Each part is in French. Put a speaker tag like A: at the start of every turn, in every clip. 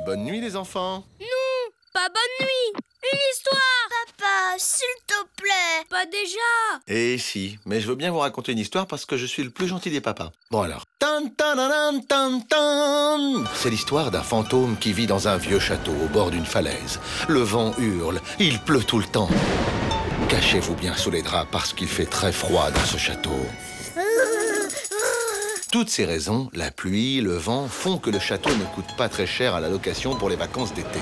A: bonne nuit les enfants.
B: Non, pas bonne nuit. Une histoire.
C: Papa, s'il te plaît.
B: Pas déjà.
A: Eh si, mais je veux bien vous raconter une histoire parce que je suis le plus gentil des papas. Bon alors. Tan, tan, tan, tan, tan. C'est l'histoire d'un fantôme qui vit dans un vieux château au bord d'une falaise. Le vent hurle, il pleut tout le temps. Cachez-vous bien sous les draps parce qu'il fait très froid dans ce château. Toutes ces raisons, la pluie, le vent, font que le château ne coûte pas très cher à la location pour les vacances d'été.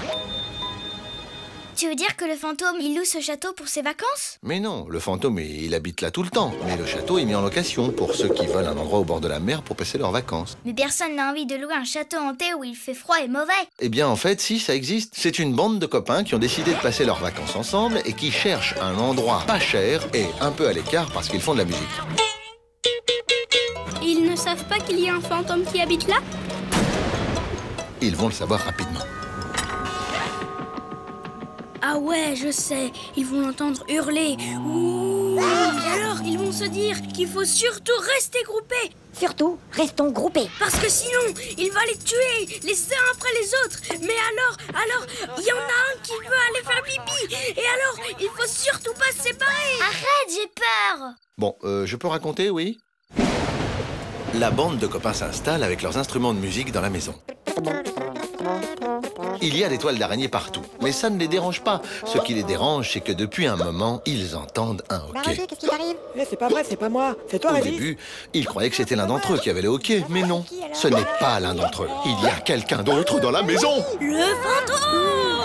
C: Tu veux dire que le fantôme, il loue ce château pour ses vacances?
A: Mais non, le fantôme, il habite là tout le temps. Mais le château est mis en location pour ceux qui veulent un endroit au bord de la mer pour passer leurs vacances.
C: Mais personne n'a envie de louer un château hanté où il fait froid et mauvais.
A: Eh bien, en fait, si, ça existe. C'est une bande de copains qui ont décidé de passer leurs vacances ensemble et qui cherchent un endroit pas cher et un peu à l'écart parce qu'ils font de la musique.
B: Ils ne savent pas qu'il y a un fantôme qui habite là?
A: Ils vont le savoir rapidement.
B: Ah ouais, je sais. Ils vont l'entendre hurler. Ouh. Et alors, ils vont se dire qu'il faut surtout rester groupés.
D: Surtout, restons groupés.
B: Parce que sinon, il va les tuer les uns après les autres. Mais alors, il y en a un qui veut aller faire pipi. Et alors, il faut surtout pas se séparer.
C: Arrête, j'ai peur.
A: Bon, je peux raconter, oui? La bande de copains s'installe avec leurs instruments de musique dans la maison. Il y a des toiles d'araignée partout, mais ça ne les dérange pas. Ce qui les dérange, c'est que depuis un moment, ils entendent un hoquet.
D: Qu'est-ce qui t'arrive?
E: C'est pas vrai, c'est pas moi. C'est toi,
A: Au
E: Régis.
A: début, ils croyaient que c'était l'un d'entre eux qui avait le hoquet, mais non, ce n'est pas l'un d'entre eux. Il y a quelqu'un d'autre dans la maison.
B: Le fantôme.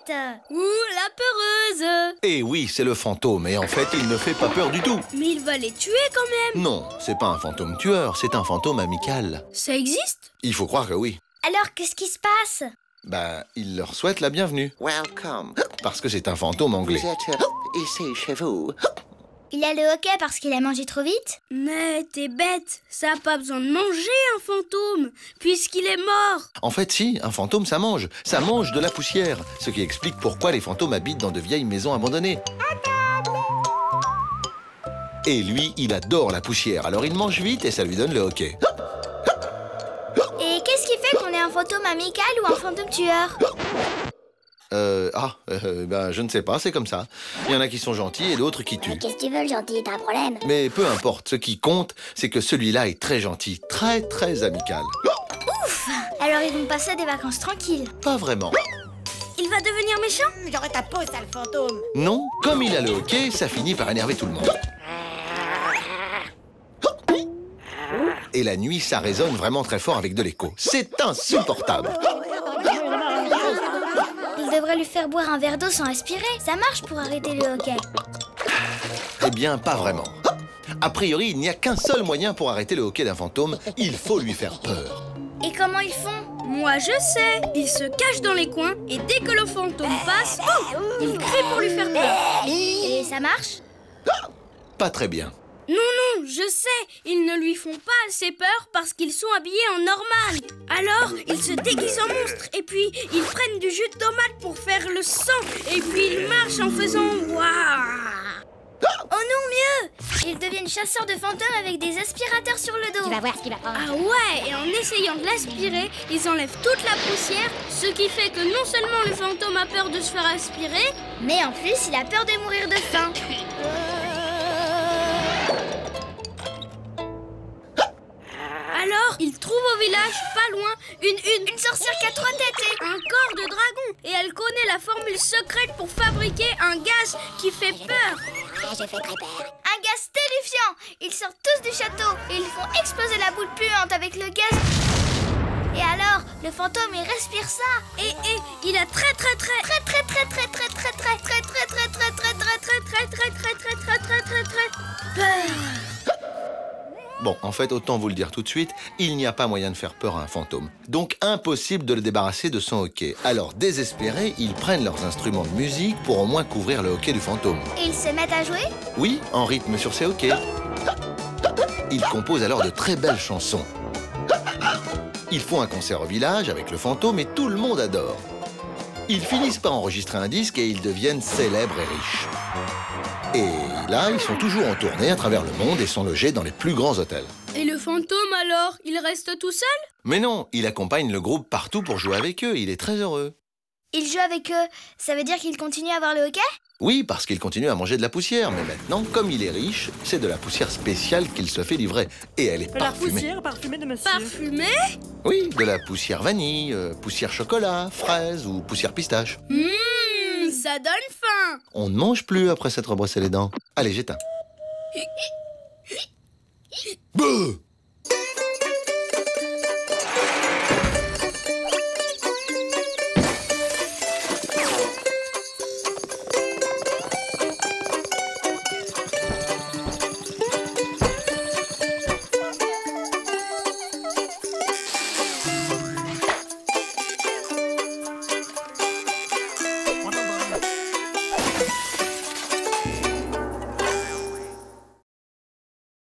C: Arrête.
B: Ouh, la peureuse.
A: Et oui, c'est le fantôme, et en fait, il ne fait pas peur du tout.
B: Mais il va les tuer quand même.
A: Non, c'est pas un fantôme tueur, c'est un fantôme amical.
B: Ça existe?
A: Il faut croire que oui.
C: Alors, qu'est-ce qui se passe?
A: Ben, il leur souhaite la bienvenue.
F: Welcome.
A: Parce que c'est un fantôme anglais.
F: Vous êtes ici chez vous.
C: Il a le hoquet parce qu'il a mangé trop vite?
B: Mais t'es bête. Ça a pas besoin de manger un fantôme, puisqu'il est mort.
A: En fait, si, un fantôme, ça mange. Ça mange de la poussière. Ce qui explique pourquoi les fantômes habitent dans de vieilles maisons abandonnées. Et lui, il adore la poussière, alors il mange vite et ça lui donne le hoquet.
C: Et qu'est-ce qui fait qu'on est un fantôme amical ou un fantôme tueur?
A: Ben, je ne sais pas, c'est comme ça. Il y en a qui sont gentils et d'autres qui tuent.
D: Qu'est-ce que tu veux, le gentil? T'as un problème?
A: Mais peu importe, ce qui compte, c'est que celui-là est très gentil, très très amical.
C: Alors ils vont passer des vacances tranquilles.
A: Pas vraiment.
B: Il va devenir méchant?
D: J'aurais ta peau, sale fantôme.
A: Non, comme il a le hoquet, ça finit par énerver tout le monde. Et la nuit, ça résonne vraiment très fort avec de l'écho. C'est insupportable.
C: Il devrait lui faire boire un verre d'eau sans aspirer. Ça marche pour arrêter le hoquet.
A: Eh bien, pas vraiment. A priori, il n'y a qu'un seul moyen pour arrêter le hoquet d'un fantôme. Il faut lui faire peur.
C: Et comment ils font?
B: Moi je sais. Ils se cachent dans les coins et dès que le fantôme passe, ils crient pour lui faire peur.
C: Et ça marche?
A: Pas très bien.
B: Non, je sais. Ils ne lui font pas assez peur parce qu'ils sont habillés en normal. Alors, ils se déguisent en monstres et puis ils prennent du jus de tomate pour faire le sang. Et puis ils marchent en faisant waouh.
C: Oh non, mieux! Ils deviennent chasseurs de fantômes avec des aspirateurs sur le
D: Tu
C: dos.
D: vas voir ce qu'il va prendre.
B: Ah ouais, et en essayant de l'aspirer, ils enlèvent toute la poussière, ce qui fait que non seulement le fantôme a peur de se faire aspirer,
C: Mais en plus, il a peur de mourir de faim.
B: alors il trouve au village, pas loin,
C: Une sorcière qui a 3 têtes et...
B: un corps de dragon. Et elle connaît la formule secrète pour fabriquer un gaz qui fait peur.
D: Ah, j'ai fait très peur.
C: Un gaz terrifiant. Ils sortent tous du château et ils font exploser la boule puante avec le gaz. Et alors, le fantôme, il respire ça.
B: Et il a très peur.
A: Bon, en fait, autant vous le dire tout de suite, il n'y a pas moyen de faire peur à un fantôme. Donc, impossible de le débarrasser de son hoquet. Alors, désespérés, ils prennent leurs instruments de musique pour au moins couvrir le hoquet du fantôme.
C: Et ils se mettent à jouer.
A: Oui, en rythme sur ses hoquets. Ils composent alors de très belles chansons. Ils font un concert au village avec le fantôme et tout le monde adore. Ils finissent par enregistrer un disque et ils deviennent célèbres et riches. Et là, ils sont toujours en tournée à travers le monde et sont logés dans les plus grands hôtels.
B: Et le fantôme alors, il reste tout seul?
A: Mais non, il accompagne le groupe partout pour jouer avec eux. Il est très heureux.
C: Il joue avec eux, ça veut dire qu'il continue à avoir le hockey?
A: Oui, parce qu'il continue à manger de la poussière. Mais maintenant, comme il est riche, c'est de la poussière spéciale qu'il se fait livrer. Et elle est
E: La
A: parfumée.
E: poussière parfumée de monsieur.
B: Parfumé?
A: Oui, de la poussière vanille, poussière chocolat, fraise ou poussière pistache.
B: Ça donne faim.
A: On ne mange plus après s'être brossé les dents. Allez, j'éteins. Beuh!